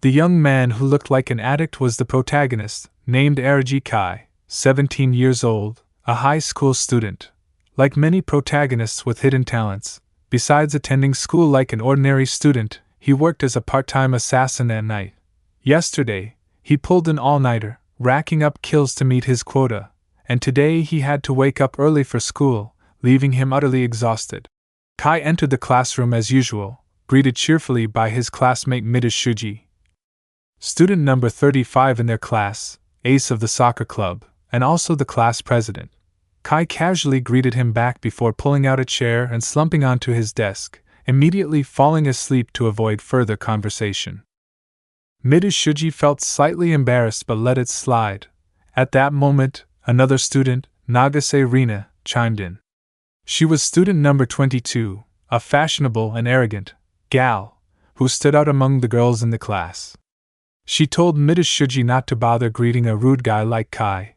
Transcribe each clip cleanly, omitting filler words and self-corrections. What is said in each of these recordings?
The young man who looked like an addict was the protagonist, named Araji Kai, 17 years old, a high school student. Like many protagonists with hidden talents, besides attending school like an ordinary student, he worked as a part-time assassin at night. Yesterday, he pulled an all-nighter, racking up kills to meet his quota, and today he had to wake up early for school, leaving him utterly exhausted. Kai entered the classroom as usual, greeted cheerfully by his classmate Midis Shuji, student number 35 in their class, ace of the soccer club, and also the class president. Kai casually greeted him back before pulling out a chair and slumping onto his desk, immediately falling asleep to avoid further conversation. Midis Shuji felt slightly embarrassed but let it slide. At that moment, another student, Nagase Rina, chimed in. She was student number 22, a fashionable and arrogant gal, who stood out among the girls in the class. She told Midis Shuji not to bother greeting a rude guy like Kai.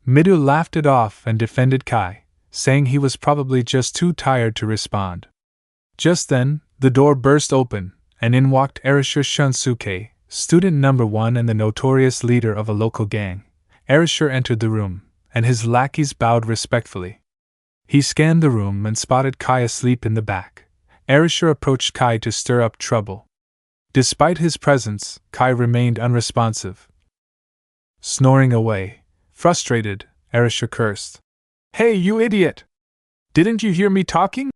Midu laughed it off and defended Kai, saying he was probably just too tired to respond. Just then, the door burst open, and in walked Erasure Shunsuke, student number 1 and the notorious leader of a local gang. Erasure entered the room, and his lackeys bowed respectfully. He scanned the room and spotted Kai asleep in the back. Erasure approached Kai to stir up trouble. Despite his presence, Kai remained unresponsive. Snoring away. Frustrated, Erasure cursed. "Hey, you idiot! Didn't you hear me talking?"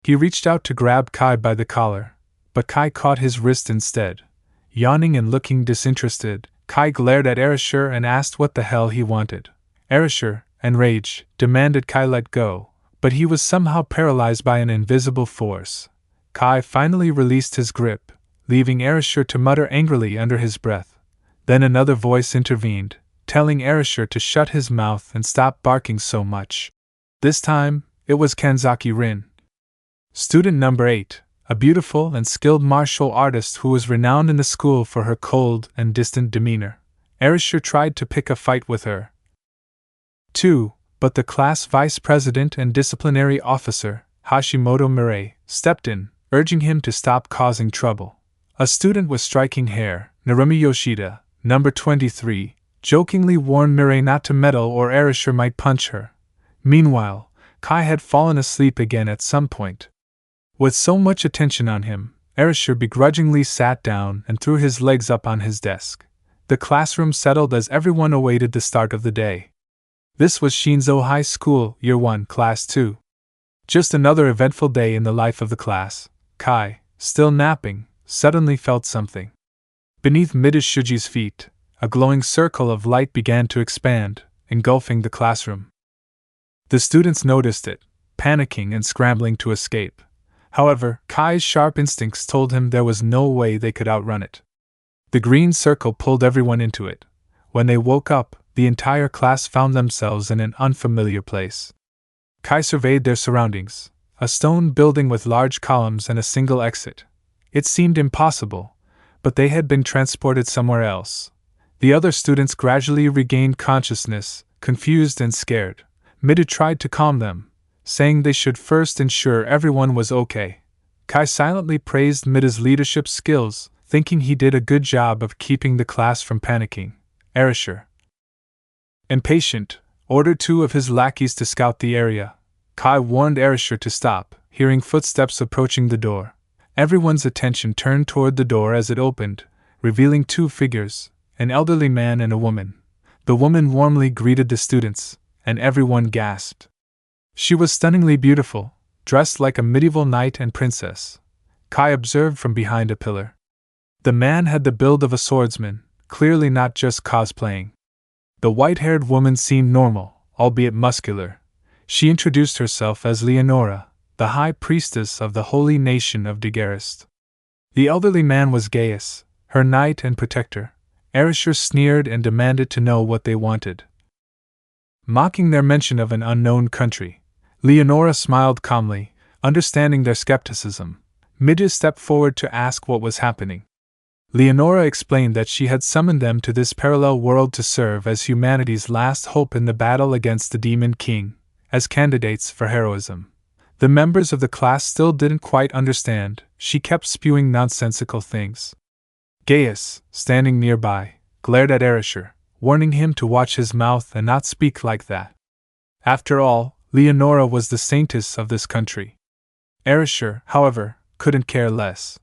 He reached out to grab Kai by the collar, but Kai caught his wrist instead. Yawning and looking disinterested, Kai glared at Erasure and asked what the hell he wanted. Erasure, enraged, demanded Kai let go, but he was somehow paralyzed by an invisible force. Kai finally released his grip, leaving Erasure to mutter angrily under his breath. Then another voice intervened, telling Erasure to shut his mouth and stop barking so much. This time, it was Kanzaki Rin, student number 8, a beautiful and skilled martial artist who was renowned in the school for her cold and distant demeanor. Erasure tried to pick a fight with her, too, but the class vice president and disciplinary officer, Hashimoto Mirai, stepped in, urging him to stop causing trouble. A student with striking hair, Narumi Yoshida, number 23, jokingly warned Mirai not to meddle or Erasure might punch her. Meanwhile, Kai had fallen asleep again at some point. With so much attention on him, Erasure begrudgingly sat down and threw his legs up on his desk. The classroom settled as everyone awaited the start of the day. This was Shinzo High School, Year 1, Class 2. Just another eventful day in the life of the class. Kai, still napping, suddenly felt something. Beneath Midis Shuji's feet, a glowing circle of light began to expand, engulfing the classroom. The students noticed it, panicking and scrambling to escape. However, Kai's sharp instincts told him there was no way they could outrun it. The green circle pulled everyone into it. When they woke up, the entire class found themselves in an unfamiliar place. Kai surveyed their surroundings, a stone building with large columns and a single exit. It seemed impossible, but they had been transported somewhere else. The other students gradually regained consciousness, confused and scared. Midu tried to calm them, saying they should first ensure everyone was okay. Kai silently praised Mida's leadership skills, thinking he did a good job of keeping the class from panicking. Erasure, impatient, ordered 2 of his lackeys to scout the area. Kai warned Erasure to stop, hearing footsteps approaching the door. Everyone's attention turned toward the door as it opened, revealing 2 figures, an elderly man and a woman. The woman warmly greeted the students, and everyone gasped. She was stunningly beautiful, dressed like a medieval knight and princess. Kai observed from behind a pillar. The man had the build of a swordsman, clearly not just cosplaying. The white-haired woman seemed normal, albeit muscular. She introduced herself as Leonora, the high priestess of the holy nation of Daguerreist. The elderly man was Gaius, her knight and protector. Erasure sneered and demanded to know what they wanted. Mocking their mention of an unknown country, Leonora smiled calmly, understanding their skepticism. Midge stepped forward to ask what was happening. Leonora explained that she had summoned them to this parallel world to serve as humanity's last hope in the battle against the Demon King, as candidates for heroism. The members of the class still didn't quite understand. She kept spewing nonsensical things. Gaius, standing nearby, glared at Erasure, warning him to watch his mouth and not speak like that. After all, Leonora was the saintess of this country. Erasure, however, couldn't care less.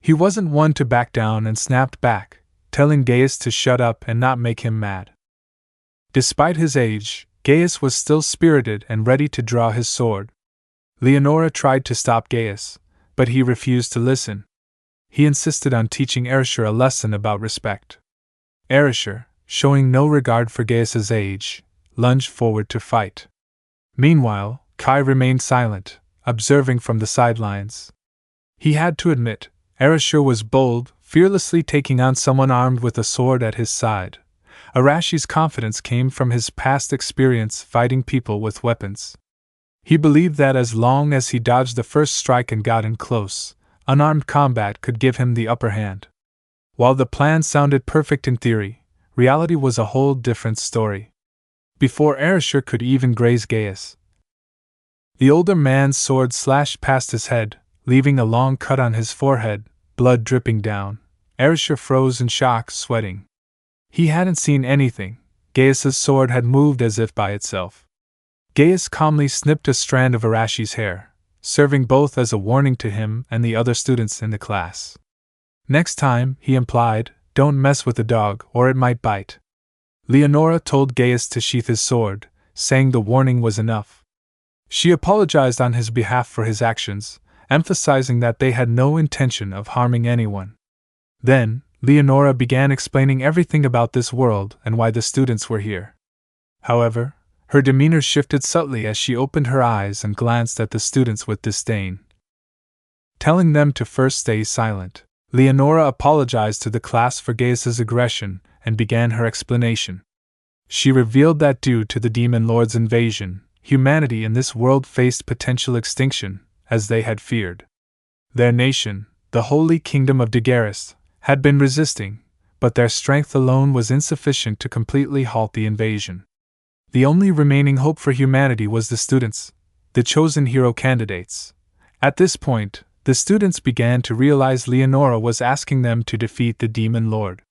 He wasn't one to back down and snapped back, telling Gaius to shut up and not make him mad. Despite his age, Gaius was still spirited and ready to draw his sword. Leonora tried to stop Gaius, but he refused to listen. He insisted on teaching Erasure a lesson about respect. Erasure, showing no regard for Gaius's age, lunged forward to fight. Meanwhile, Kai remained silent, observing from the sidelines. He had to admit, Erasure was bold, fearlessly taking on someone armed with a sword at his side. Arashi's confidence came from his past experience fighting people with weapons. He believed that as long as he dodged the first strike and got in close, unarmed combat could give him the upper hand. While the plan sounded perfect in theory, reality was a whole different story. Before Erasure could even graze Gaius, the older man's sword slashed past his head, leaving a long cut on his forehead, blood dripping down. Erasure froze in shock, sweating. He hadn't seen anything. Gaius's sword had moved as if by itself. Gaius calmly snipped a strand of Arashi's hair, serving both as a warning to him and the other students in the class. Next time, he implied, don't mess with the dog or it might bite. Leonora told Gaius to sheath his sword, saying the warning was enough. She apologized on his behalf for his actions, emphasizing that they had no intention of harming anyone. Then, Leonora began explaining everything about this world and why the students were here. However, her demeanor shifted subtly as she opened her eyes and glanced at the students with disdain. Telling them to first stay silent, Leonora apologized to the class for Gaius's aggression and began her explanation. She revealed that due to the Demon Lord's invasion, humanity in this world faced potential extinction, as they had feared. Their nation, the Holy Kingdom of Digaris, had been resisting, but their strength alone was insufficient to completely halt the invasion. The only remaining hope for humanity was the students, the chosen hero candidates. At this point, the students began to realize Leonora was asking them to defeat the Demon Lord.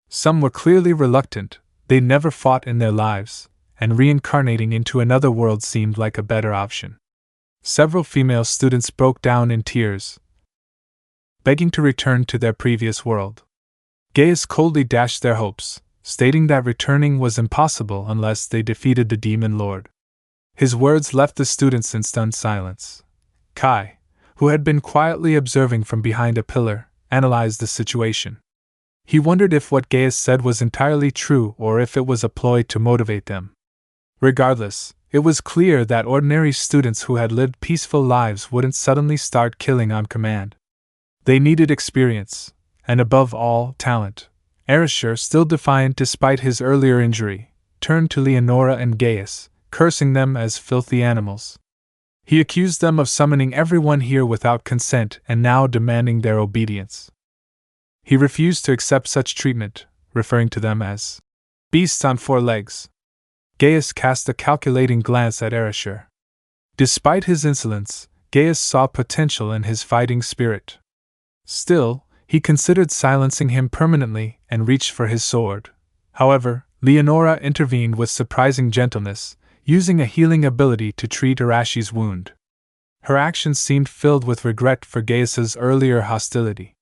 Some were clearly reluctant, they'd never fought in their lives, and reincarnating into another world seemed like a better option. Several female students broke down in tears, begging to return to their previous world. Gaius coldly dashed their hopes, stating that returning was impossible unless they defeated the Demon Lord. His words left the students in stunned silence. Kai, who had been quietly observing from behind a pillar, analyzed the situation. He wondered if what Gaius said was entirely true or if it was a ploy to motivate them. Regardless, it was clear that ordinary students who had lived peaceful lives wouldn't suddenly start killing on command. They needed experience, and above all, talent. Erasure, still defiant despite his earlier injury, turned to Leonora and Gaius, cursing them as filthy animals. He accused them of summoning everyone here without consent and now demanding their obedience. He refused to accept such treatment, referring to them as beasts on four legs. Gaius cast a calculating glance at Erasure. Despite his insolence, Gaius saw potential in his fighting spirit. Still, he considered silencing him permanently and reached for his sword. However, Leonora intervened with surprising gentleness, using a healing ability to treat Arashi's wound. Her actions seemed filled with regret for Gaius's earlier hostility.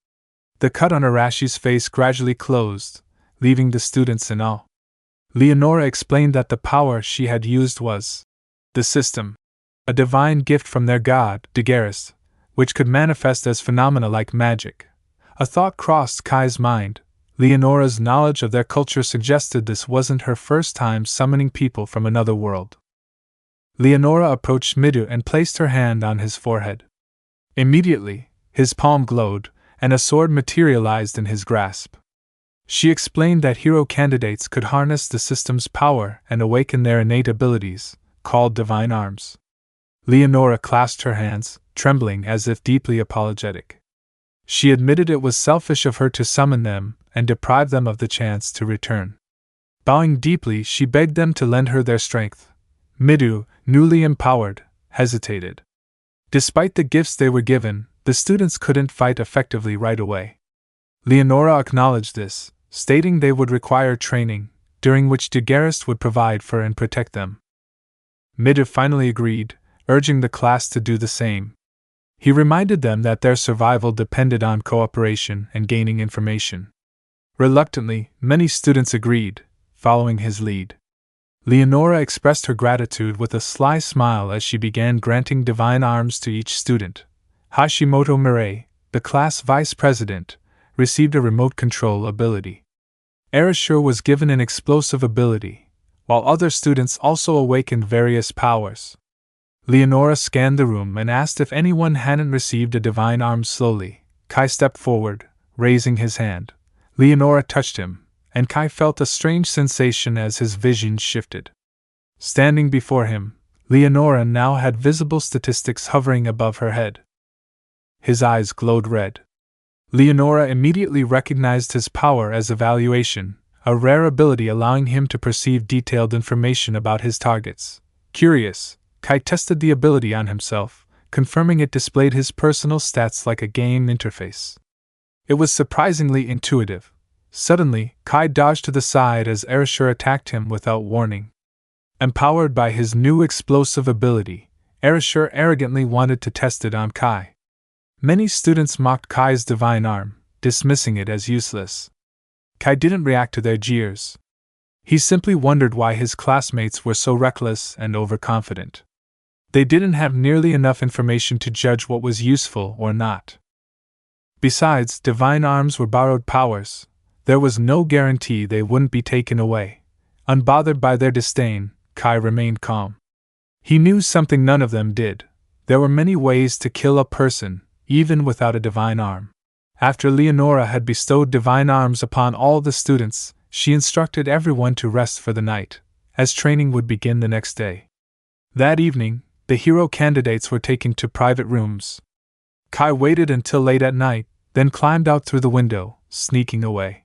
The cut on Arashi's face gradually closed, leaving the students in awe. Leonora explained that the power she had used was the system, a divine gift from their god, Digaris, which could manifest as phenomena like magic. A thought crossed Kai's mind. Leonora's knowledge of their culture suggested this wasn't her first time summoning people from another world. Leonora approached Midu and placed her hand on his forehead. Immediately, his palm glowed, and a sword materialized in his grasp. She explained that hero candidates could harness the system's power and awaken their innate abilities, called divine arms. Leonora clasped her hands, trembling as if deeply apologetic. She admitted it was selfish of her to summon them and deprive them of the chance to return. Bowing deeply, she begged them to lend her their strength. Midu, newly empowered, hesitated. Despite the gifts they were given, the students couldn't fight effectively right away. Leonora acknowledged this, stating they would require training, during which Daguerreist would provide for and protect them. Midov finally agreed, urging the class to do the same. He reminded them that their survival depended on cooperation and gaining information. Reluctantly, many students agreed, following his lead. Leonora expressed her gratitude with a sly smile as she began granting divine arms to each student. Hashimoto Mirai, the class vice president, received a remote control ability. Erasure was given an explosive ability, while other students also awakened various powers. Leonora scanned the room and asked if anyone hadn't received a divine arm. Slowly, Kai stepped forward, raising his hand. Leonora touched him, and Kai felt a strange sensation as his vision shifted. Standing before him, Leonora now had visible statistics hovering above her head. His eyes glowed red. Leonora immediately recognized his power as evaluation, a rare ability allowing him to perceive detailed information about his targets. Curious, Kai tested the ability on himself, confirming it displayed his personal stats like a game interface. It was surprisingly intuitive. Suddenly, Kai dodged to the side as Erasure attacked him without warning. Empowered by his new explosive ability, Erasure arrogantly wanted to test it on Kai. Many students mocked Kai's divine arm, dismissing it as useless. Kai didn't react to their jeers. He simply wondered why his classmates were so reckless and overconfident. They didn't have nearly enough information to judge what was useful or not. Besides, divine arms were borrowed powers. There was no guarantee they wouldn't be taken away. Unbothered by their disdain, Kai remained calm. He knew something none of them did. There were many ways to kill a person, even without a divine arm. After Leonora had bestowed divine arms upon all the students, she instructed everyone to rest for the night, as training would begin the next day. That evening, the hero candidates were taken to private rooms. Kai waited until late at night, then climbed out through the window, sneaking away.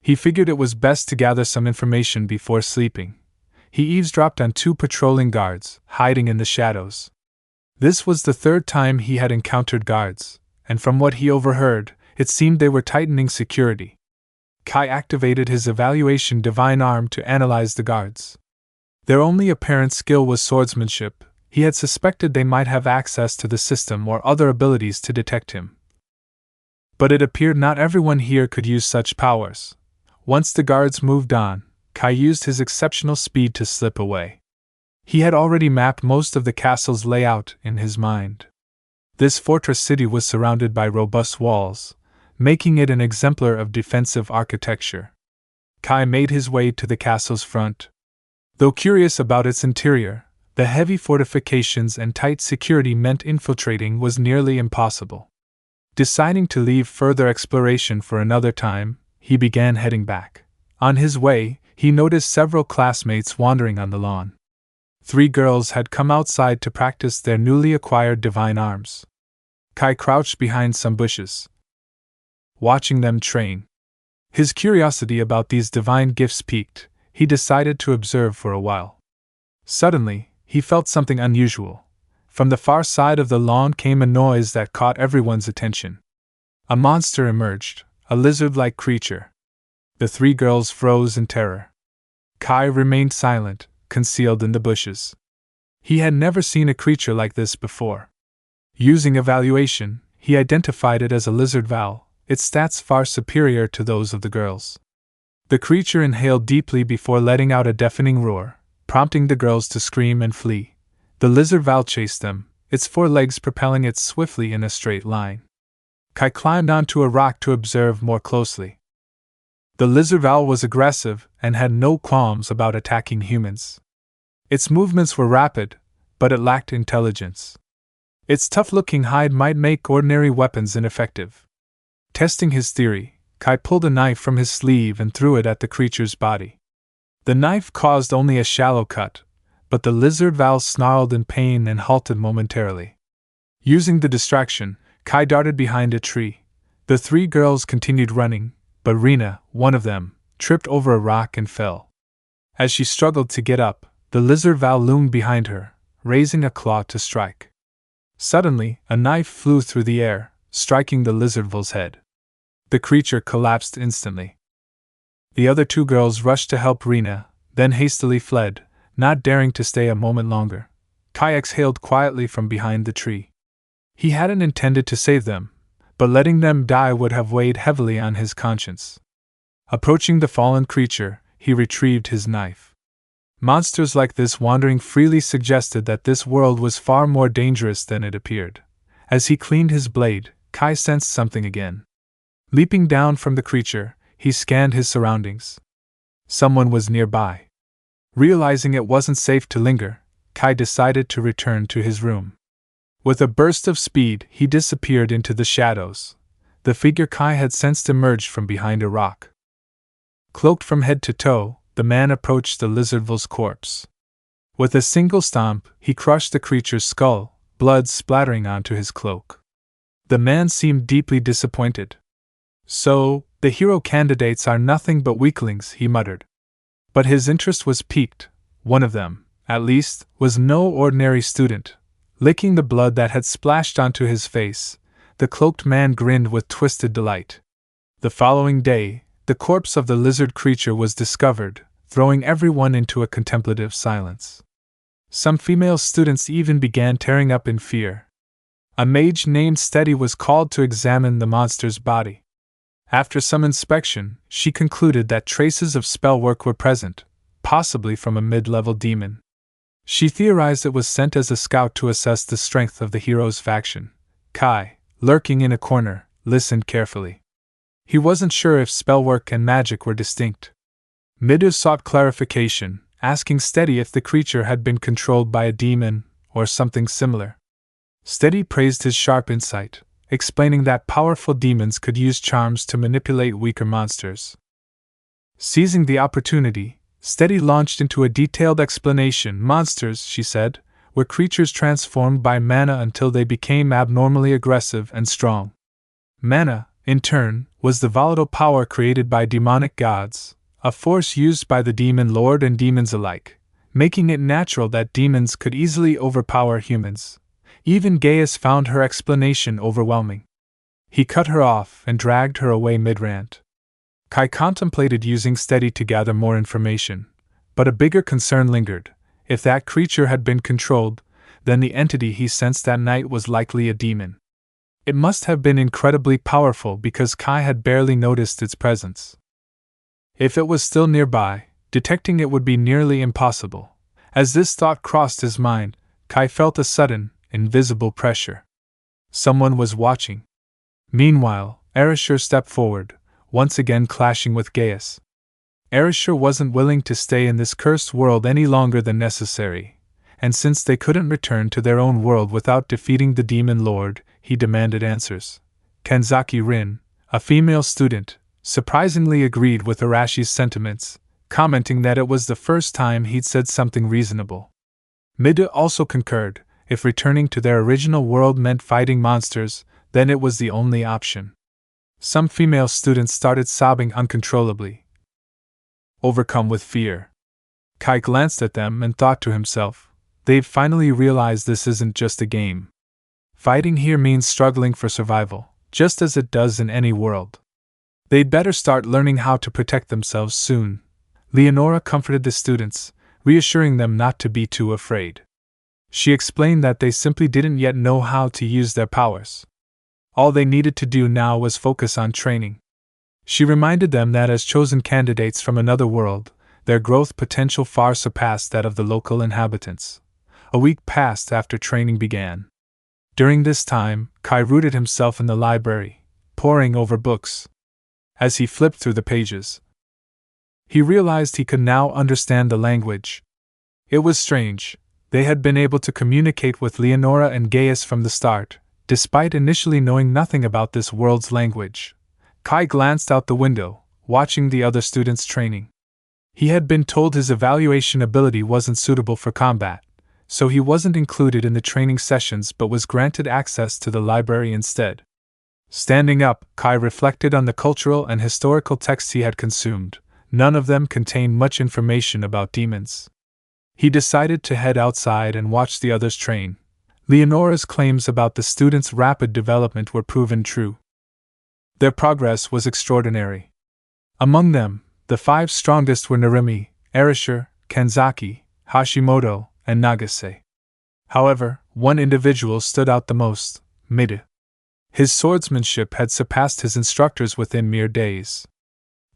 He figured it was best to gather some information before sleeping. He eavesdropped on two patrolling guards, hiding in the shadows. This was the third time he had encountered guards, and from what he overheard, it seemed they were tightening security. Kai activated his evaluation divine arm to analyze the guards. Their only apparent skill was swordsmanship. He had suspected they might have access to the system or other abilities to detect him. But it appeared not everyone here could use such powers. Once the guards moved on, Kai used his exceptional speed to slip away. He had already mapped most of the castle's layout in his mind. This fortress city was surrounded by robust walls, making it an exemplar of defensive architecture. Kai made his way to the castle's front. Though curious about its interior, the heavy fortifications and tight security meant infiltrating was nearly impossible. Deciding to leave further exploration for another time, he began heading back. On his way, he noticed several classmates wandering on the lawn. 3 girls had come outside to practice their newly acquired divine arms. Kai crouched behind some bushes, watching them train. His curiosity about these divine gifts piqued. He decided to observe for a while. Suddenly, he felt something unusual. From the far side of the lawn came a noise that caught everyone's attention. A monster emerged, a lizard-like creature. The 3 girls froze in terror. Kai remained silent, concealed in the bushes. He had never seen a creature like this before. Using evaluation, he identified it as a lizard val, its stats far superior to those of the girls. The creature inhaled deeply before letting out a deafening roar, prompting the girls to scream and flee. The lizard val chased them, its 4 legs propelling it swiftly in a straight line. Kai climbed onto a rock to observe more closely. The lizard val was aggressive and had no qualms about attacking humans. Its movements were rapid, but it lacked intelligence. Its tough-looking hide might make ordinary weapons ineffective. Testing his theory, Kai pulled a knife from his sleeve and threw it at the creature's body. The knife caused only a shallow cut, but the lizard val snarled in pain and halted momentarily. Using the distraction, Kai darted behind a tree. The 3 girls continued running, but Rena, one of them, tripped over a rock and fell. As she struggled to get up, the lizard val loomed behind her, raising a claw to strike. Suddenly, a knife flew through the air, striking the lizard val's head. The creature collapsed instantly. The other two girls rushed to help Rena, then hastily fled, not daring to stay a moment longer. Kai exhaled quietly from behind the tree. He hadn't intended to save them, but letting them die would have weighed heavily on his conscience. Approaching the fallen creature, he retrieved his knife. Monsters like this wandering freely suggested that this world was far more dangerous than it appeared. As he cleaned his blade, Kai sensed something again. Leaping down from the creature, he scanned his surroundings. Someone was nearby. Realizing it wasn't safe to linger, Kai decided to return to his room. With a burst of speed, he disappeared into the shadows. The figure Kai had sensed emerged from behind a rock. Cloaked from head to toe, the man approached the lizardville's corpse. With a single stomp, he crushed the creature's skull, blood splattering onto his cloak. The man seemed deeply disappointed. "So, the hero candidates are nothing but weaklings," he muttered. But his interest was piqued. One of them, at least, was no ordinary student. Licking the blood that had splashed onto his face, the cloaked man grinned with twisted delight. The following day, the corpse of the lizard creature was discovered, throwing everyone into a contemplative silence. Some female students even began tearing up in fear. A mage named Steady was called to examine the monster's body. After some inspection, she concluded that traces of spell work were present, possibly from a mid-level demon. She theorized it was sent as a scout to assess the strength of the hero's faction. Kai, lurking in a corner, listened carefully. He wasn't sure if spellwork and magic were distinct. Midu sought clarification, asking Steady if the creature had been controlled by a demon, or something similar. Steady praised his sharp insight, explaining that powerful demons could use charms to manipulate weaker monsters. Seizing the opportunity, Steady launched into a detailed explanation. Monsters, she said, were creatures transformed by mana until they became abnormally aggressive and strong. Mana, in turn, was the volatile power created by demonic gods, a force used by the demon lord and demons alike, making it natural that demons could easily overpower humans. Even Gaius found her explanation overwhelming. He cut her off and dragged her away mid-rant. Kai contemplated using Steady to gather more information, but a bigger concern lingered. If that creature had been controlled, then the entity he sensed that night was likely a demon. It must have been incredibly powerful because Kai had barely noticed its presence. If it was still nearby, detecting it would be nearly impossible. As this thought crossed his mind, Kai felt a sudden, invisible pressure. Someone was watching. Meanwhile, Erishur stepped forward, once again clashing with Gaius. Erishur wasn't willing to stay in this cursed world any longer than necessary, and since they couldn't return to their own world without defeating the demon lord, he demanded answers. Kanzaki Rin, a female student, surprisingly agreed with Arashi's sentiments, commenting that it was the first time he'd said something reasonable. Midu also concurred. If returning to their original world meant fighting monsters, then it was the only option. Some female students started sobbing uncontrollably, overcome with fear. Kai glanced at them and thought to himself, they've finally realized this isn't just a game. Fighting here means struggling for survival, just as it does in any world. They'd better start learning how to protect themselves soon. Leonora comforted the students, reassuring them not to be too afraid. She explained that they simply didn't yet know how to use their powers. All they needed to do now was focus on training. She reminded them that as chosen candidates from another world, their growth potential far surpassed that of the local inhabitants. A week passed after training began. During this time, Kai rooted himself in the library, poring over books. As he flipped through the pages, he realized he could now understand the language. It was strange. They had been able to communicate with Leonora and Gaius from the start, despite initially knowing nothing about this world's language. Kai glanced out the window, watching the other students training. He had been told his evaluation ability wasn't suitable for combat, so he wasn't included in the training sessions but was granted access to the library instead. Standing up, Kai reflected on the cultural and historical texts he had consumed. None of them contained much information about demons. He decided to head outside and watch the others train. Leonora's claims about the students' rapid development were proven true. Their progress was extraordinary. Among them, the 5 strongest were Narumi, Erasure, Kanzaki, Hashimoto, and Nagase. However, one individual stood out the most, Midu. His swordsmanship had surpassed his instructors within mere days.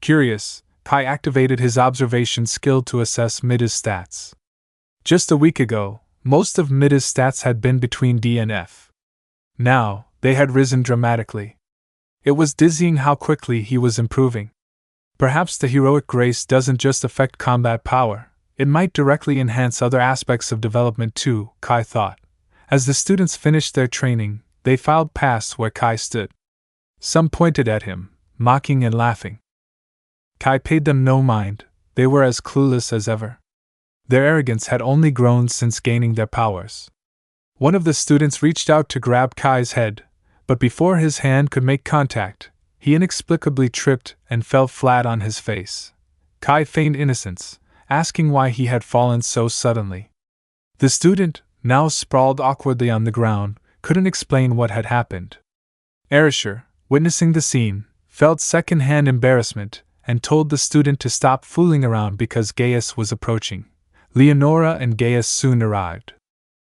Curious, Kai activated his observation skill to assess Midu's stats. Just a week ago, most of Midu's stats had been between D and F. Now, they had risen dramatically. It was dizzying how quickly he was improving. Perhaps the heroic grace doesn't just affect combat power, it might directly enhance other aspects of development too, Kai thought. As the students finished their training, they filed past where Kai stood. Some pointed at him, mocking and laughing. Kai paid them no mind, they were as clueless as ever. Their arrogance had only grown since gaining their powers. One of the students reached out to grab Kai's head, but before his hand could make contact, he inexplicably tripped and fell flat on his face. Kai feigned innocence, asking why he had fallen so suddenly. The student, now sprawled awkwardly on the ground, couldn't explain what had happened. Erasure, witnessing the scene, felt second-hand embarrassment and told the student to stop fooling around because Gaius was approaching. Leonora and Gaius soon arrived.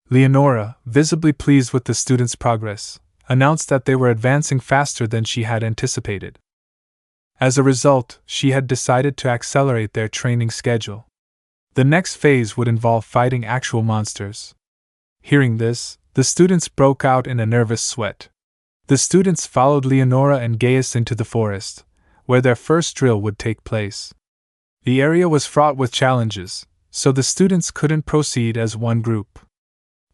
Leonora, visibly pleased with the student's progress, announced that they were advancing faster than she had anticipated. As a result, she had decided to accelerate their training schedule. The next phase would involve fighting actual monsters. Hearing this, the students broke out in a nervous sweat. The students followed Leonora and Gaius into the forest, where their first drill would take place. The area was fraught with challenges, so the students couldn't proceed as one group.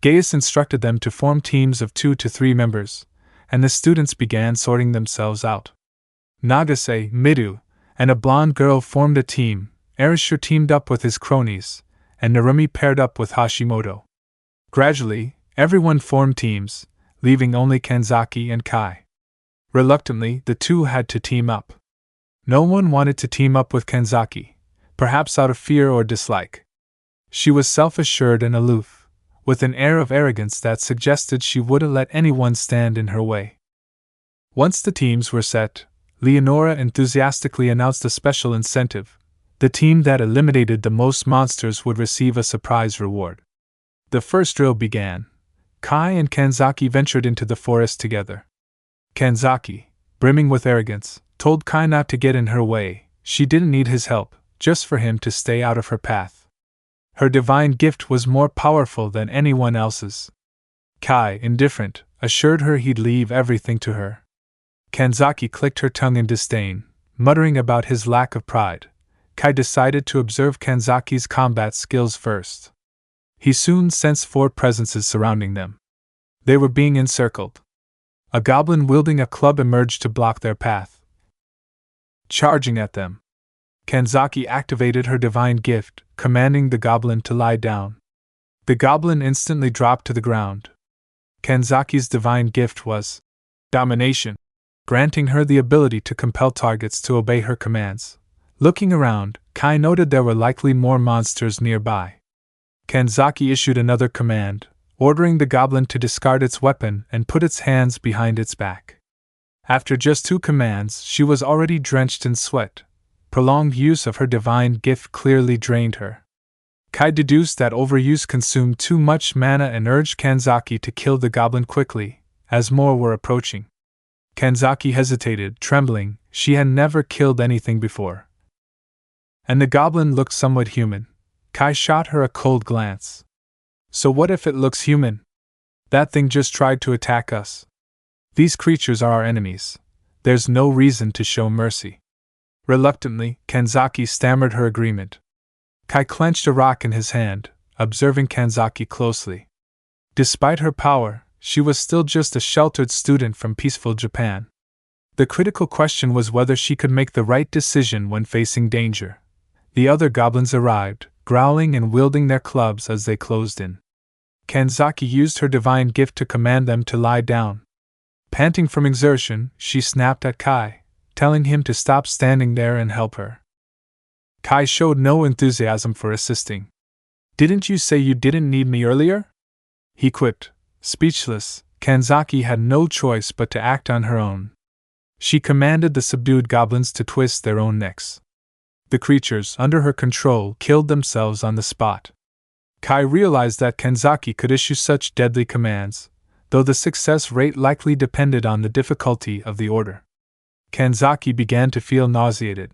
Gaius instructed them to form teams of 2 to 3 members, and the students began sorting themselves out. Nagase, Midu, and a blonde girl formed a team, Erasure teamed up with his cronies, and Narumi paired up with Hashimoto. Gradually, everyone formed teams, leaving only Kanzaki and Kai. Reluctantly, the two had to team up. No one wanted to team up with Kanzaki, perhaps out of fear or dislike. She was self-assured and aloof, with an air of arrogance that suggested she wouldn't let anyone stand in her way. Once the teams were set, Leonora enthusiastically announced a special incentive. The team that eliminated the most monsters would receive a surprise reward. The first drill began. Kai and Kanzaki ventured into the forest together. Kanzaki, brimming with arrogance, told Kai not to get in her way. She didn't need his help, just for him to stay out of her path. Her divine gift was more powerful than anyone else's. Kai, indifferent, assured her he'd leave everything to her. Kanzaki clicked her tongue in disdain, muttering about his lack of pride. Kai decided to observe Kanzaki's combat skills first. He soon sensed 4 presences surrounding them. They were being encircled. A goblin wielding a club emerged to block their path. Charging at them, Kanzaki activated her divine gift, commanding the goblin to lie down. The goblin instantly dropped to the ground. Kanzaki's divine gift was domination, granting her the ability to compel targets to obey her commands. Looking around, Kai noted there were likely more monsters nearby. Kanzaki issued another command, ordering the goblin to discard its weapon and put its hands behind its back. After just 2 commands, she was already drenched in sweat. Prolonged use of her divine gift clearly drained her. Kai deduced that overuse consumed too much mana and urged Kanzaki to kill the goblin quickly, as more were approaching. Kanzaki hesitated, trembling. She had never killed anything before. And the goblin looked somewhat human. Kai shot her a cold glance. So what if it looks human? That thing just tried to attack us. These creatures are our enemies. There's no reason to show mercy. Reluctantly, Kanzaki stammered her agreement. Kai clenched a rock in his hand, observing Kanzaki closely. Despite her power, she was still just a sheltered student from peaceful Japan. The critical question was whether she could make the right decision when facing danger. The other goblins arrived, growling and wielding their clubs as they closed in. Kanzaki used her divine gift to command them to lie down. Panting from exertion, she snapped at Kai, telling him to stop standing there and help her. Kai showed no enthusiasm for assisting. "Didn't you say you didn't need me earlier?" he quipped. Speechless, Kanzaki had no choice but to act on her own. She commanded the subdued goblins to twist their own necks. The creatures under her control killed themselves on the spot. Kai realized that Kanzaki could issue such deadly commands, though the success rate likely depended on the difficulty of the order. Kanzaki began to feel nauseated.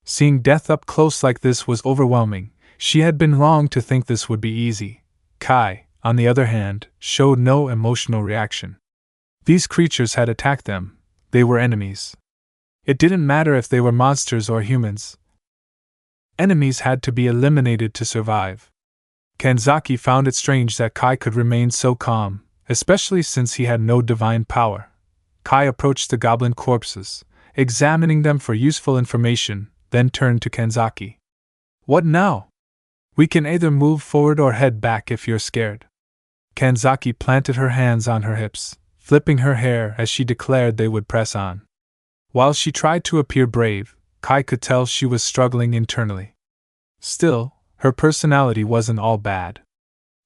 Seeing death up close like this was overwhelming. She had been wrong to think this would be easy. Kai, on the other hand, showed no emotional reaction. These creatures had attacked them. They were enemies. It didn't matter if they were monsters or humans. Enemies had to be eliminated to survive. Kanzaki found it strange that Kai could remain so calm, especially since he had no divine power. Kai approached the goblin corpses, examining them for useful information, then turned to Kanzaki. "What now? We can either move forward or head back if you're scared." Kanzaki planted her hands on her hips, flipping her hair as she declared they would press on. While she tried to appear brave, Kai could tell she was struggling internally. Still, her personality wasn't all bad.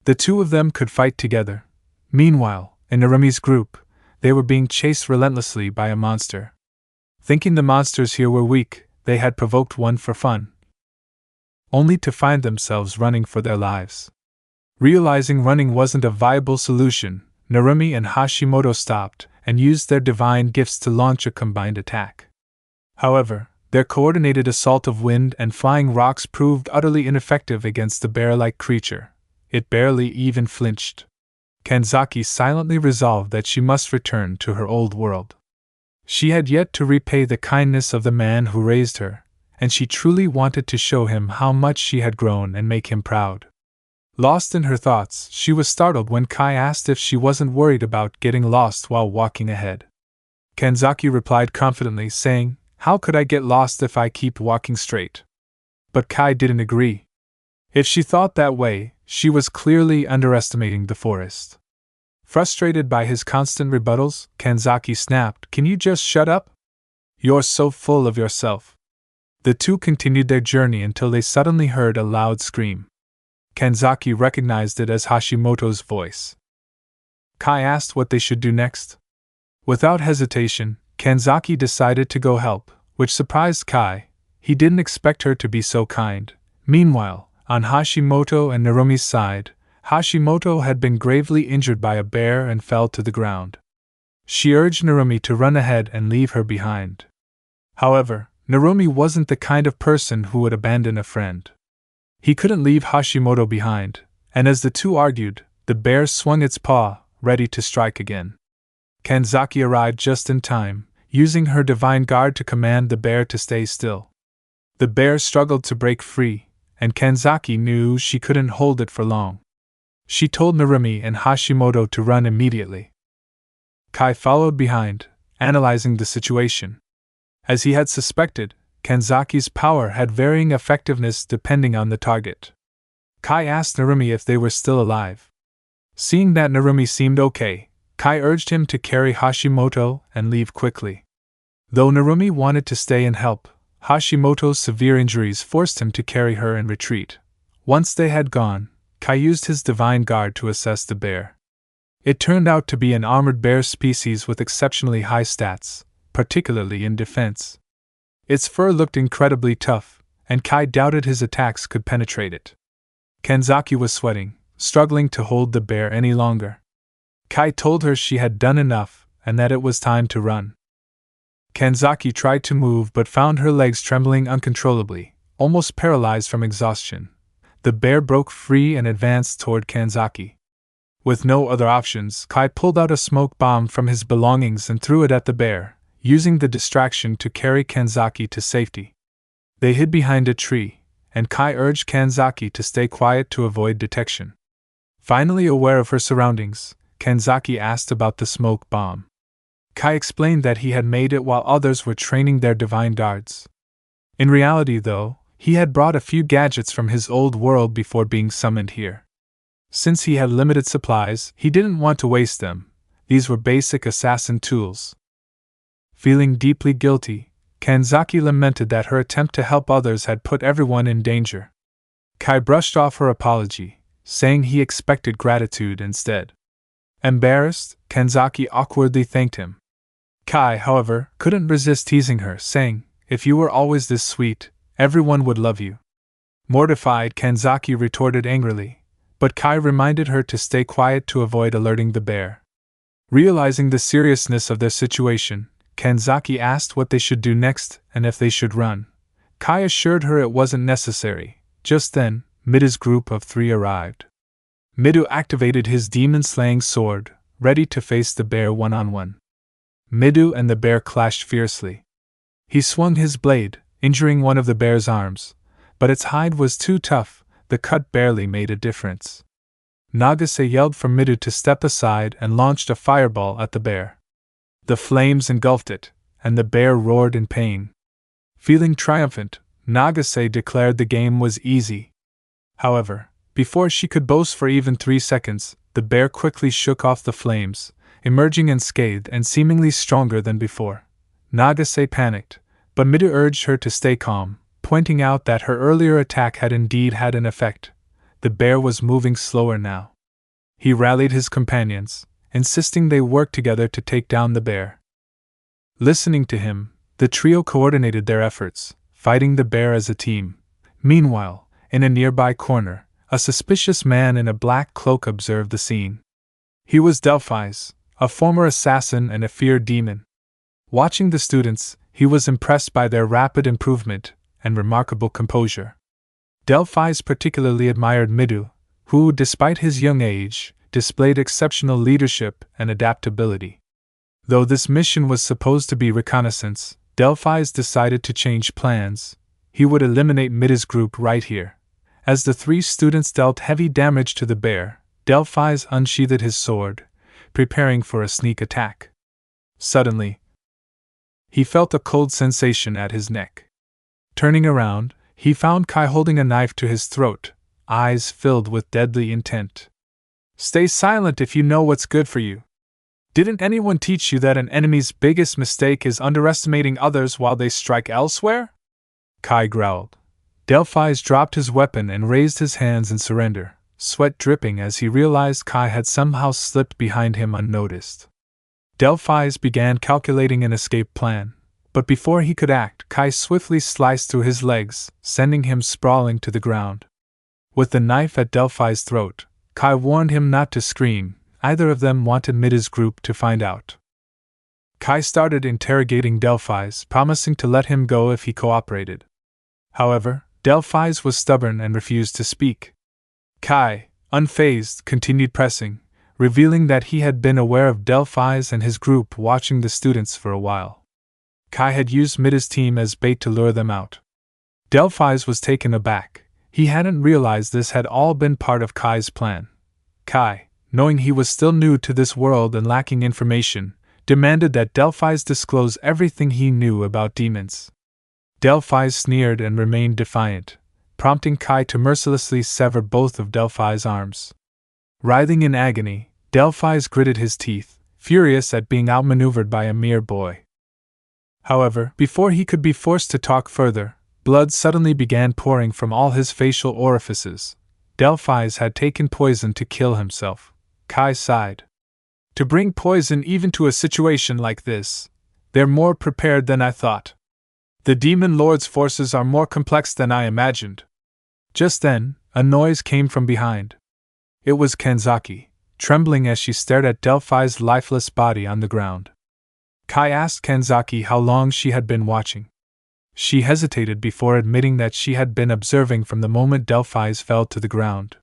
The two of them could fight together. Meanwhile, in Narumi's group, they were being chased relentlessly by a monster. Thinking the monsters here were weak, they had provoked one for fun, only to find themselves running for their lives. Realizing running wasn't a viable solution, Narumi and Hashimoto stopped and used their divine gifts to launch a combined attack. However, their coordinated assault of wind and flying rocks proved utterly ineffective against the bear-like creature. It barely even flinched. Kanzaki silently resolved that she must return to her old world. She had yet to repay the kindness of the man who raised her, and she truly wanted to show him how much she had grown and make him proud. Lost in her thoughts, she was startled when Kai asked if she wasn't worried about getting lost while walking ahead. Kanzaki replied confidently, saying, "How could I get lost if I keep walking straight?" But Kai didn't agree. If she thought that way, she was clearly underestimating the forest. Frustrated by his constant rebuttals, Kanzaki snapped, "Can you just shut up? You're so full of yourself." The two continued their journey until they suddenly heard a loud scream. Kanzaki recognized it as Hashimoto's voice. Kai asked what they should do next. Without hesitation, Kanzaki decided to go help, which surprised Kai. He didn't expect her to be so kind. Meanwhile, on Hashimoto and Narumi's side, Hashimoto had been gravely injured by a bear and fell to the ground. She urged Narumi to run ahead and leave her behind. However, Narumi wasn't the kind of person who would abandon a friend. He couldn't leave Hashimoto behind, and as the two argued, the bear swung its paw, ready to strike again. Kanzaki arrived just in time, using her divine guard to command the bear to stay still. The bear struggled to break free, and Kanzaki knew she couldn't hold it for long. She told Narumi and Hashimoto to run immediately. Kai followed behind, analyzing the situation. As he had suspected, Kanzaki's power had varying effectiveness depending on the target. Kai asked Narumi if they were still alive. Seeing that Narumi seemed okay, Kai urged him to carry Hashimoto and leave quickly. Though Narumi wanted to stay and help, Hashimoto's severe injuries forced him to carry her and retreat. Once they had gone, Kai used his divine guard to assess the bear. It turned out to be an armored bear species with exceptionally high stats, particularly in defense. Its fur looked incredibly tough, and Kai doubted his attacks could penetrate it. Kanzaki was sweating, struggling to hold the bear any longer. Kai told her she had done enough, and that it was time to run. Kanzaki tried to move but found her legs trembling uncontrollably, almost paralyzed from exhaustion. The bear broke free and advanced toward Kanzaki. With no other options, Kai pulled out a smoke bomb from his belongings and threw it at the bear, using the distraction to carry Kanzaki to safety. They hid behind a tree, and Kai urged Kanzaki to stay quiet to avoid detection. Finally aware of her surroundings, Kanzaki asked about the smoke bomb. Kai explained that he had made it while others were training their divine guards. In reality, though, he had brought a few gadgets from his old world before being summoned here. Since he had limited supplies, he didn't want to waste them. These were basic assassin tools. Feeling deeply guilty, Kanzaki lamented that her attempt to help others had put everyone in danger. Kai brushed off her apology, saying he expected gratitude instead. Embarrassed, Kanzaki awkwardly thanked him. Kai, however, couldn't resist teasing her, saying, "If you were always this sweet, everyone would love you." Mortified, Kanzaki retorted angrily, but Kai reminded her to stay quiet to avoid alerting the bear. Realizing the seriousness of their situation, Kanzaki asked what they should do next and if they should run. Kai assured her it wasn't necessary. Just then, Mida's group of 3 arrived. Midu activated his demon-slaying sword, ready to face the bear one-on-one. Midu and the bear clashed fiercely. He swung his blade, injuring one of the bear's arms, but its hide was too tough, the cut barely made a difference. Nagase yelled for Midu to step aside and launched a fireball at the bear. The flames engulfed it, and the bear roared in pain. Feeling triumphant, Nagase declared the game was easy. However, before she could boast for even 3 seconds, the bear quickly shook off the flames, emerging unscathed and seemingly stronger than before. Nagase panicked, but Midu urged her to stay calm, pointing out that her earlier attack had indeed had an effect. The bear was moving slower now. He rallied his companions, insisting they work together to take down the bear. Listening to him, the trio coordinated their efforts, fighting the bear as a team. Meanwhile, in a nearby corner, a suspicious man in a black cloak observed the scene. He was Delphi's, a former assassin and a feared demon. Watching the students, he was impressed by their rapid improvement and remarkable composure. Delphi's particularly admired Midu, who, despite his young age, displayed exceptional leadership and adaptability. Though this mission was supposed to be reconnaissance, Delphi's decided to change plans. He would eliminate Midu's group right here. As the 3 students dealt heavy damage to the bear, Delphi's unsheathed his sword, preparing for a sneak attack. Suddenly, he felt a cold sensation at his neck. Turning around, he found Kai holding a knife to his throat, eyes filled with deadly intent. "Stay silent if you know what's good for you. Didn't anyone teach you that an enemy's biggest mistake is underestimating others while they strike elsewhere?" Kai growled. Delphi's dropped his weapon and raised his hands in surrender, sweat dripping as he realized Kai had somehow slipped behind him unnoticed. Delphi's began calculating an escape plan, but before he could act, Kai swiftly sliced through his legs, sending him sprawling to the ground. With the knife at Delphi's throat, Kai warned him not to scream. Either of them wanted Mida's group to find out. Kai started interrogating Delphi's, promising to let him go if he cooperated. However, Delphi's was stubborn and refused to speak. Kai, unfazed, continued pressing, revealing that he had been aware of Delphi's and his group watching the students for a while. Kai had used Mida's team as bait to lure them out. Delphi's was taken aback. He hadn't realized this had all been part of Kai's plan. Kai, knowing he was still new to this world and lacking information, demanded that Delphi's disclose everything he knew about demons. Delphi's sneered and remained defiant, prompting Kai to mercilessly sever both of Delphi's arms. Writhing in agony, Delphi's gritted his teeth, furious at being outmaneuvered by a mere boy. However, before he could be forced to talk further, blood suddenly began pouring from all his facial orifices. Delphi's had taken poison to kill himself. Kai sighed. "To bring poison even to a situation like this, they're more prepared than I thought. The Demon Lord's forces are more complex than I imagined." Just then, a noise came from behind. It was Kanzaki, trembling as she stared at Delphi's lifeless body on the ground. Kai asked Kanzaki how long she had been watching. She hesitated before admitting that she had been observing from the moment Delphi's fell to the ground.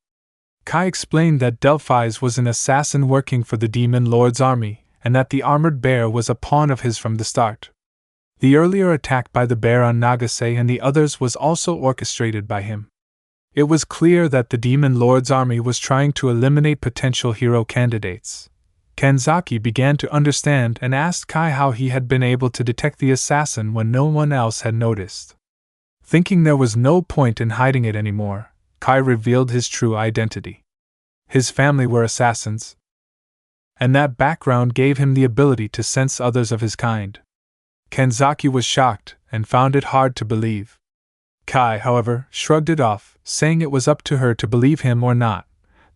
Kai explained that Delphi's was an assassin working for the Demon Lord's army, and that the armored bear was a pawn of his from the start. The earlier attack by the bear on Nagase and the others was also orchestrated by him. It was clear that the Demon Lord's army was trying to eliminate potential hero candidates. Kanzaki began to understand and asked Kai how he had been able to detect the assassin when no one else had noticed. Thinking there was no point in hiding it anymore, Kai revealed his true identity. His family were assassins, and that background gave him the ability to sense others of his kind. Kanzaki was shocked and found it hard to believe. Kai, however, shrugged it off, saying it was up to her to believe him or not,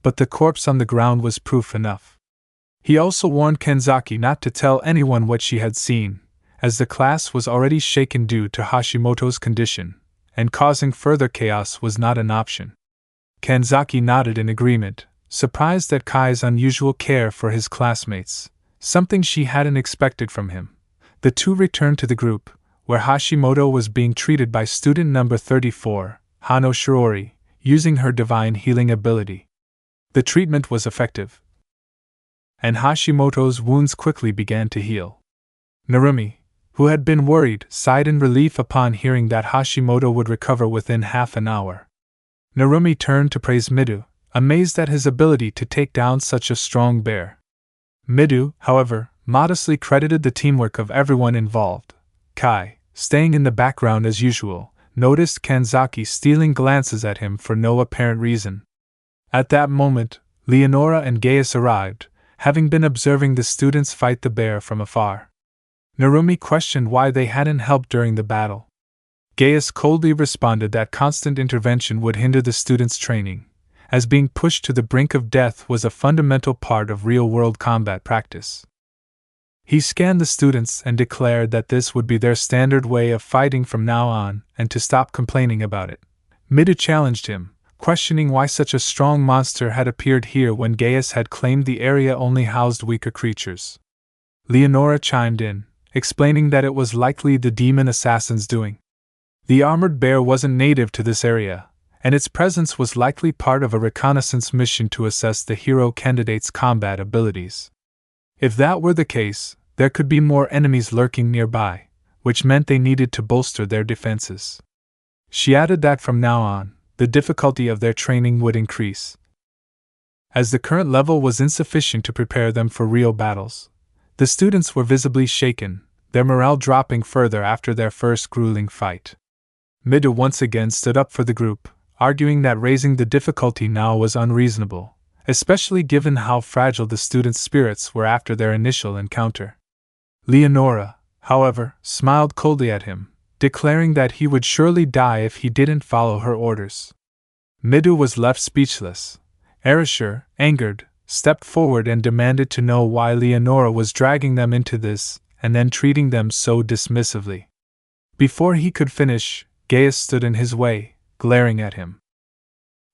but the corpse on the ground was proof enough. He also warned Kanzaki not to tell anyone what she had seen, as the class was already shaken due to Hashimoto's condition, and causing further chaos was not an option. Kanzaki nodded in agreement, surprised at Kai's unusual care for his classmates, something she hadn't expected from him. The two returned to the group, where Hashimoto was being treated by student number 34, Hano Shiori, using her divine healing ability. The treatment was effective, and Hashimoto's wounds quickly began to heal. Narumi, who had been worried, sighed in relief upon hearing that Hashimoto would recover within half an hour. Narumi turned to praise Midu, amazed at his ability to take down such a strong bear. Midu, however, modestly credited the teamwork of everyone involved. Kai, staying in the background as usual, noticed Kanzaki stealing glances at him for no apparent reason. At that moment, Leonora and Gaius arrived, having been observing the students fight the bear from afar. Narumi questioned why they hadn't helped during the battle. Gaius coldly responded that constant intervention would hinder the students' training, as being pushed to the brink of death was a fundamental part of real-world combat practice. He scanned the students and declared that this would be their standard way of fighting from now on, and to stop complaining about it. Midu challenged him, questioning why such a strong monster had appeared here when Gaius had claimed the area only housed weaker creatures. Leonora chimed in, explaining that it was likely the demon assassin's doing. The armored bear wasn't native to this area, and its presence was likely part of a reconnaissance mission to assess the hero candidate's combat abilities. If that were the case, there could be more enemies lurking nearby, which meant they needed to bolster their defenses. She added that from now on, the difficulty of their training would increase, as the current level was insufficient to prepare them for real battles. The students were visibly shaken, their morale dropping further after their first grueling fight. Midu once again stood up for the group, arguing that raising the difficulty now was unreasonable, especially given how fragile the students' spirits were after their initial encounter. Leonora, however, smiled coldly at him, declaring that he would surely die if he didn't follow her orders. Midu was left speechless. Erasure, angered, stepped forward and demanded to know why Leonora was dragging them into this, and then treating them so dismissively. Before he could finish, Gaius stood in his way, glaring at him.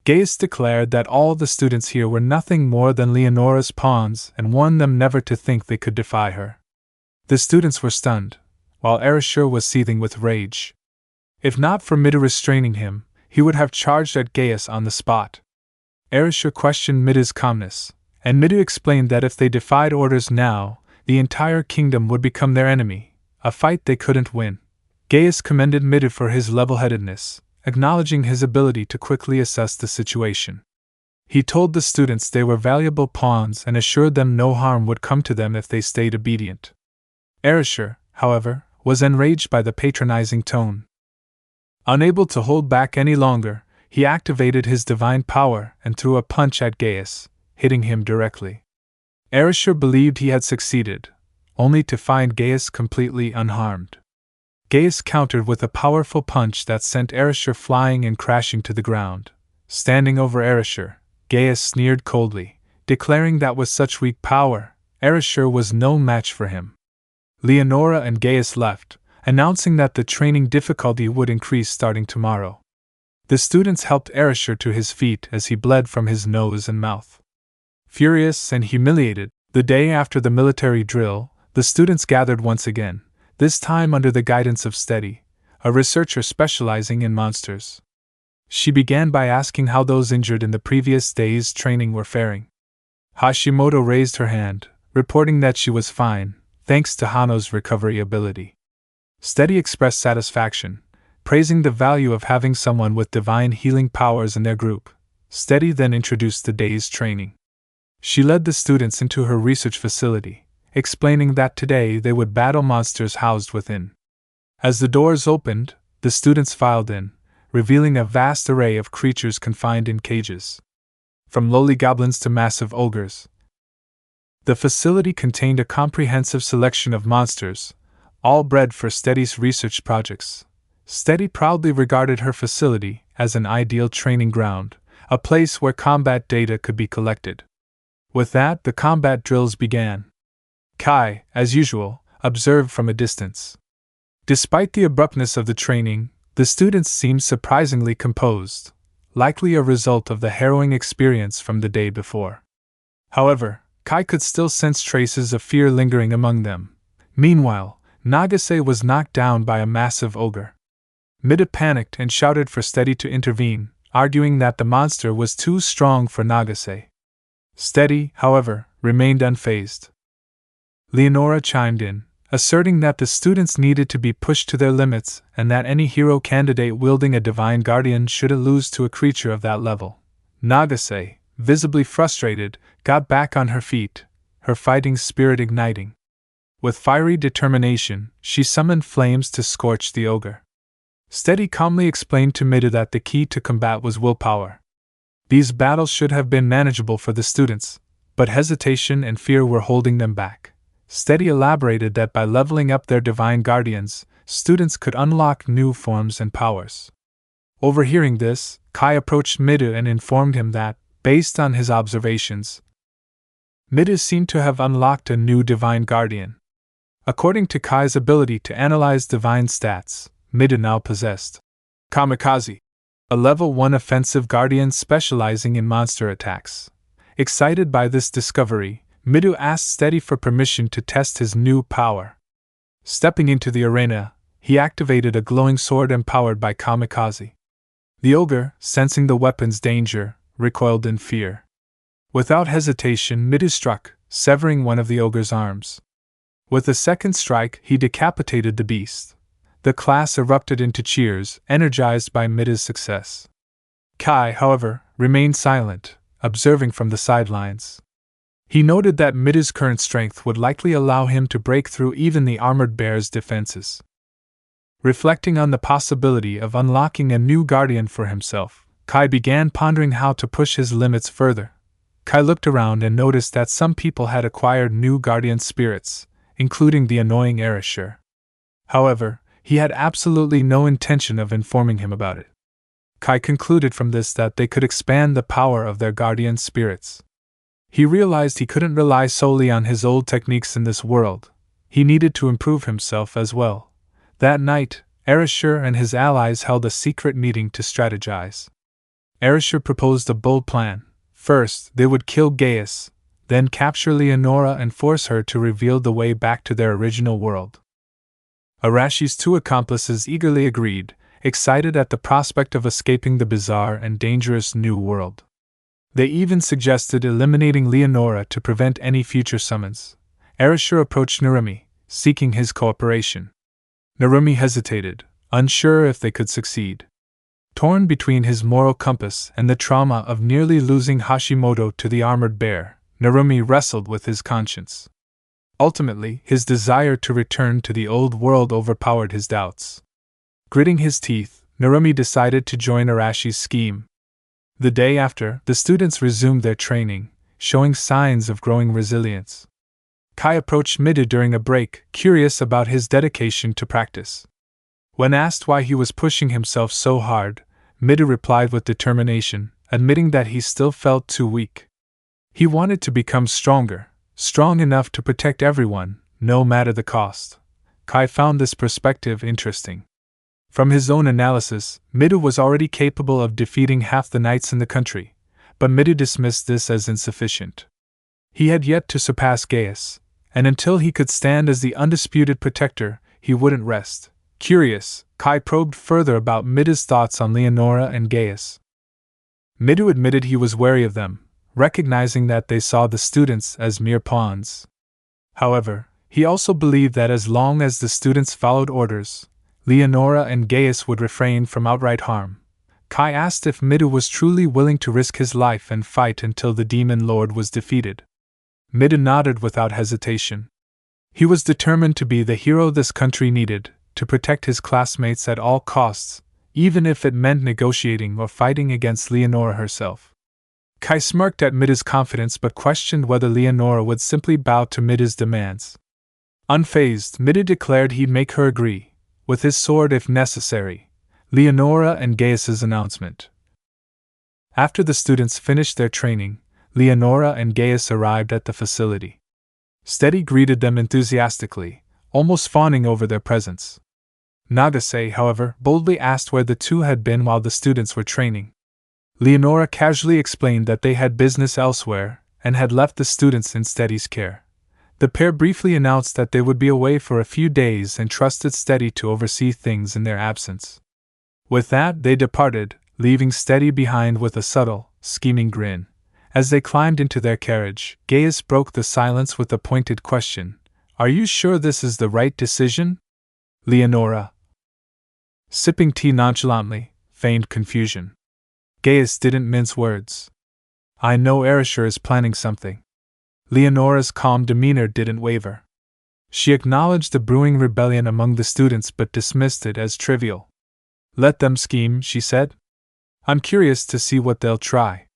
Gaius declared that all the students here were nothing more than Leonora's pawns and warned them never to think they could defy her. The students were stunned, while Erasure was seething with rage. If not for Midu restraining him, he would have charged at Gaius on the spot. Erasure questioned Midu's calmness, and Midu explained that if they defied orders now, the entire kingdom would become their enemy, a fight they couldn't win. Gaius commended Midu for his level-headedness, acknowledging his ability to quickly assess the situation. He told the students they were valuable pawns and assured them no harm would come to them if they stayed obedient. Erasure, however, was enraged by the patronizing tone. Unable to hold back any longer, he activated his divine power and threw a punch at Gaius, hitting him directly. Erasure believed he had succeeded, only to find Gaius completely unharmed. Gaius countered with a powerful punch that sent Erasure flying and crashing to the ground. Standing over Erasure, Gaius sneered coldly, declaring that with such weak power, Erasure was no match for him. Leonora and Gaius left, announcing that the training difficulty would increase starting tomorrow. The students helped Erasure to his feet as he bled from his nose and mouth. Furious and humiliated, the day after the military drill, the students gathered once again, this time under the guidance of Steady, a researcher specializing in monsters. She began by asking how those injured in the previous day's training were faring. Hashimoto raised her hand, reporting that she was fine, thanks to Hano's recovery ability. Steady expressed satisfaction, praising the value of having someone with divine healing powers in their group. Steady then introduced the day's training. She led the students into her research facility, explaining that today they would battle monsters housed within. As the doors opened, the students filed in, revealing a vast array of creatures confined in cages. From lowly goblins to massive ogres. The facility contained a comprehensive selection of monsters, all bred for Steady's research projects. Steady proudly regarded her facility as an ideal training ground, a place where combat data could be collected. With that, the combat drills began. Kai, as usual, observed from a distance. Despite the abruptness of the training, the students seemed surprisingly composed, likely a result of the harrowing experience from the day before. However, Kai could still sense traces of fear lingering among them. Meanwhile, Nagase was knocked down by a massive ogre. Mida panicked and shouted for Steady to intervene, arguing that the monster was too strong for Nagase. Steady, however, remained unfazed. Leonora chimed in, asserting that the students needed to be pushed to their limits and that any hero candidate wielding a divine guardian shouldn't lose to a creature of that level. Nagase, visibly frustrated, got back on her feet, her fighting spirit igniting. With fiery determination, she summoned flames to scorch the ogre. Steady calmly explained to Mida that the key to combat was willpower. These battles should have been manageable for the students, but hesitation and fear were holding them back. Steady elaborated that by leveling up their divine guardians, students could unlock new forms and powers. Overhearing this, Kai approached Mida and informed him that, based on his observations, Mida seemed to have unlocked a new divine guardian. According to Kai's ability to analyze divine stats, Mida now possessed Kamikaze, a level 1 offensive guardian specializing in monster attacks. Excited by this discovery, Mida asked Steady for permission to test his new power. Stepping into the arena, he activated a glowing sword empowered by Kamikaze. The ogre, sensing the weapon's danger, recoiled in fear. Without hesitation, Mida struck, severing one of the ogre's arms. With a second strike, he decapitated the beast. The class erupted into cheers, energized by Mida's success. Kai, however, remained silent, observing from the sidelines. He noted that Mida's current strength would likely allow him to break through even the armored bear's defenses. Reflecting on the possibility of unlocking a new guardian for himself, Kai began pondering how to push his limits further. Kai looked around and noticed that some people had acquired new guardian spirits, including the annoying Erasure. However, he had absolutely no intention of informing him about it. Kai concluded from this that they could expand the power of their guardian spirits. He realized he couldn't rely solely on his old techniques in this world. He needed to improve himself as well. That night, Erasure and his allies held a secret meeting to strategize. Erasure proposed a bold plan. First, they would kill Gaius, then capture Leonora and force her to reveal the way back to their original world. Arashi's two accomplices eagerly agreed, excited at the prospect of escaping the bizarre and dangerous new world. They even suggested eliminating Leonora to prevent any future summons. Erasure approached Narumi, seeking his cooperation. Narumi hesitated, unsure if they could succeed. Torn between his moral compass and the trauma of nearly losing Hashimoto to the armored bear, Narumi wrestled with his conscience. Ultimately, his desire to return to the old world overpowered his doubts. Gritting his teeth, Narumi decided to join Arashi's scheme. The day after, the students resumed their training, showing signs of growing resilience. Kai approached Mida during a break, curious about his dedication to practice. When asked why he was pushing himself so hard, Mida replied with determination, admitting that he still felt too weak. He wanted to become stronger, strong enough to protect everyone, no matter the cost. Kai found this perspective interesting. From his own analysis, Mida was already capable of defeating half the knights in the country, but Mida dismissed this as insufficient. He had yet to surpass Gaius, and until he could stand as the undisputed protector, he wouldn't rest. Curious, Kai probed further about Mida's thoughts on Leonora and Gaius. Mida admitted he was wary of them, recognizing that they saw the students as mere pawns. However, he also believed that as long as the students followed orders, Leonora and Gaius would refrain from outright harm. Kai asked if Mida was truly willing to risk his life and fight until the demon lord was defeated. Mida nodded without hesitation. He was determined to be the hero this country needed, to protect his classmates at all costs, even if it meant negotiating or fighting against Leonora herself. Kai smirked at Mida's confidence but questioned whether Leonora would simply bow to Mida's demands. Unfazed, Mida declared he'd make her agree, with his sword if necessary. Leonora and Gaius's announcement. After the students finished their training, Leonora and Gaius arrived at the facility. Steady greeted them enthusiastically, almost fawning over their presence. Nagase, however, boldly asked where the two had been while the students were training. Leonora casually explained that they had business elsewhere and had left the students in Steady's care. The pair briefly announced that they would be away for a few days and trusted Steady to oversee things in their absence. With that, they departed, leaving Steady behind with a subtle, scheming grin. As they climbed into their carriage, Gaius broke the silence with a pointed question. "Are you sure this is the right decision?" Leonora, sipping tea nonchalantly, feigned confusion. Gaius didn't mince words. "I know Erasure is planning something." Leonora's calm demeanor didn't waver. She acknowledged the brewing rebellion among the students but dismissed it as trivial. "Let them scheme," she said. "I'm curious to see what they'll try.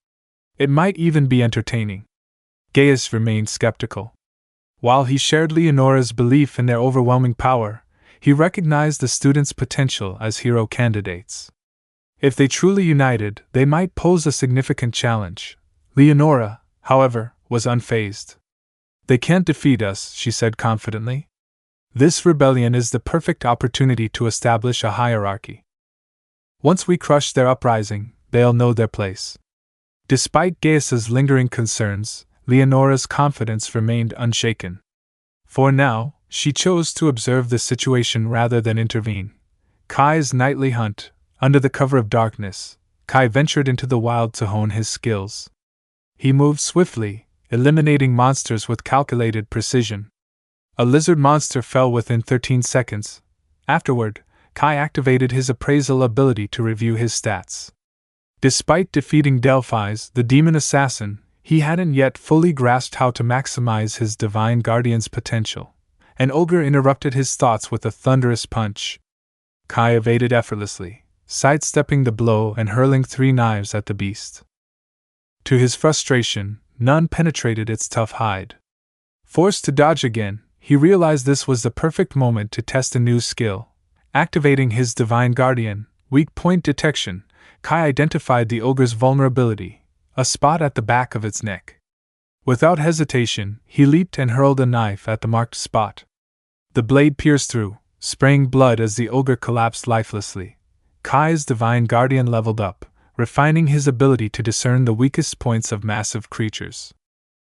It might even be entertaining." Gaius remained skeptical. While he shared Leonora's belief in their overwhelming power, he recognized the students' potential as hero candidates. If they truly united, they might pose a significant challenge. Leonora, however, was unfazed. "They can't defeat us," she said confidently. "This rebellion is the perfect opportunity to establish a hierarchy. Once we crush their uprising, they'll know their place." Despite Gaius's lingering concerns, Leonora's confidence remained unshaken. For now, she chose to observe the situation rather than intervene. Kai's nightly hunt. Under the cover of darkness, Kai ventured into the wild to hone his skills. He moved swiftly, eliminating monsters with calculated precision. A lizard monster fell within 13 seconds. Afterward, Kai activated his appraisal ability to review his stats. Despite defeating Delphi's, the demon assassin, he hadn't yet fully grasped how to maximize his divine guardian's potential. An ogre interrupted his thoughts with a thunderous punch. Kai evaded effortlessly, sidestepping the blow and hurling 3 knives at the beast. To his frustration, none penetrated its tough hide. Forced to dodge again, he realized this was the perfect moment to test a new skill. Activating his divine guardian, weak point detection, Kai identified the ogre's vulnerability, a spot at the back of its neck. Without hesitation, he leaped and hurled a knife at the marked spot. The blade pierced through, spraying blood as the ogre collapsed lifelessly. Kai's divine guardian leveled up, refining his ability to discern the weakest points of massive creatures.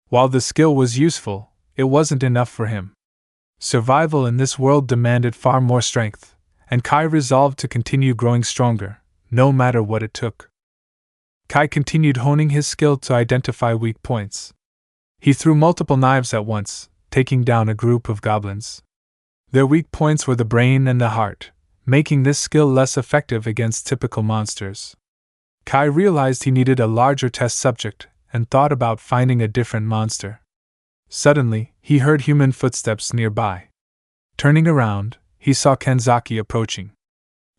While the skill was useful, it wasn't enough for him. Survival in this world demanded far more strength, and Kai resolved to continue growing stronger, no matter what it took. Kai continued honing his skill to identify weak points. He threw multiple knives at once, taking down a group of goblins. Their weak points were the brain and the heart, making this skill less effective against typical monsters. Kai realized he needed a larger test subject and thought about finding a different monster. Suddenly, he heard human footsteps nearby. Turning around, he saw Kanzaki approaching.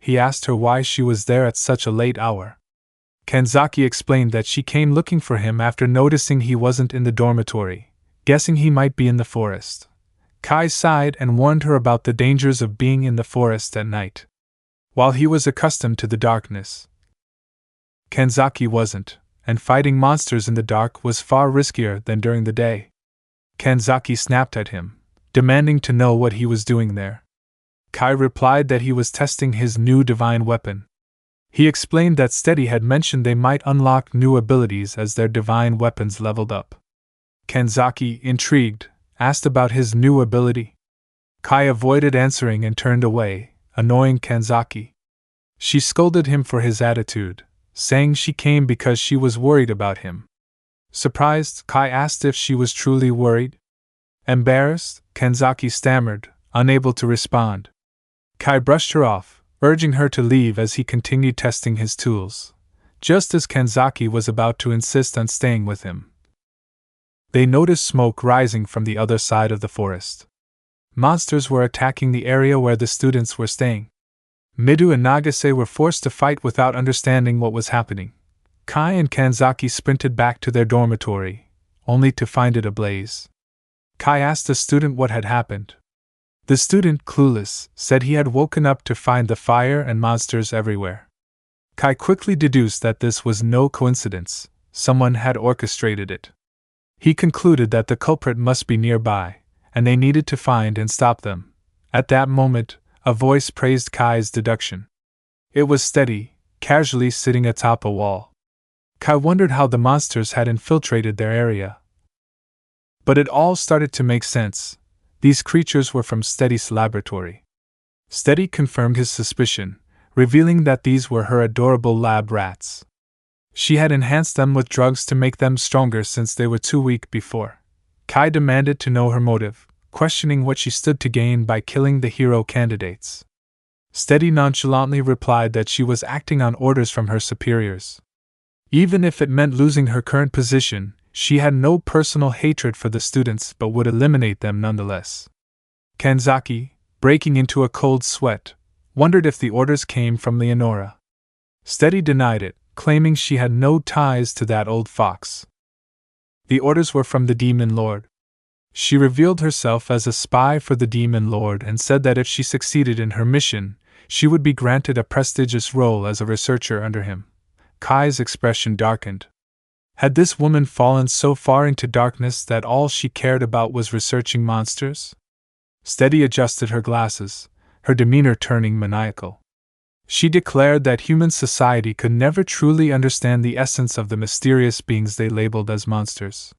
He asked her why she was there at such a late hour. Kanzaki explained that she came looking for him after noticing he wasn't in the dormitory, guessing he might be in the forest. Kai sighed and warned her about the dangers of being in the forest at night. While he was accustomed to the darkness, Kanzaki wasn't, and fighting monsters in the dark was far riskier than during the day. Kanzaki snapped at him, demanding to know what he was doing there. Kai replied that he was testing his new divine weapon. He explained that Steady had mentioned they might unlock new abilities as their divine weapons leveled up. Kanzaki, intrigued, asked about his new ability. Kai avoided answering and turned away, annoying Kanzaki. She scolded him for his attitude, saying she came because she was worried about him. Surprised, Kai asked if she was truly worried. Embarrassed, Kanzaki stammered, unable to respond. Kai brushed her off, urging her to leave as he continued testing his tools. Just as Kanzaki was about to insist on staying with him, they noticed smoke rising from the other side of the forest. Monsters were attacking the area where the students were staying. Midu and Nagase were forced to fight without understanding what was happening. Kai and Kanzaki sprinted back to their dormitory, only to find it ablaze. Kai asked the student what had happened. The student, clueless, said he had woken up to find the fire and monsters everywhere. Kai quickly deduced that this was no coincidence, someone had orchestrated it. He concluded that the culprit must be nearby, and they needed to find and stop them. At that moment, a voice praised Kai's deduction. It was steady, casually sitting atop a wall. Kai wondered how the monsters had infiltrated their area. But it all started to make sense. These creatures were from Steady's laboratory. Steady confirmed his suspicion, revealing that these were her adorable lab rats. She had enhanced them with drugs to make them stronger since they were too weak before. Kai demanded to know her motive, questioning what she stood to gain by killing the hero candidates. Steady nonchalantly replied that she was acting on orders from her superiors. Even if it meant losing her current position, she had no personal hatred for the students but would eliminate them nonetheless. Kanzaki, breaking into a cold sweat, wondered if the orders came from Leonora. Steady denied it, claiming she had no ties to that old fox. The orders were from the Demon Lord. She revealed herself as a spy for the Demon Lord and said that if she succeeded in her mission, she would be granted a prestigious role as a researcher under him. Kai's expression darkened. Had this woman fallen so far into darkness that all she cared about was researching monsters? Steady adjusted her glasses, her demeanor turning maniacal. She declared that human society could never truly understand the essence of the mysterious beings they labeled as monsters.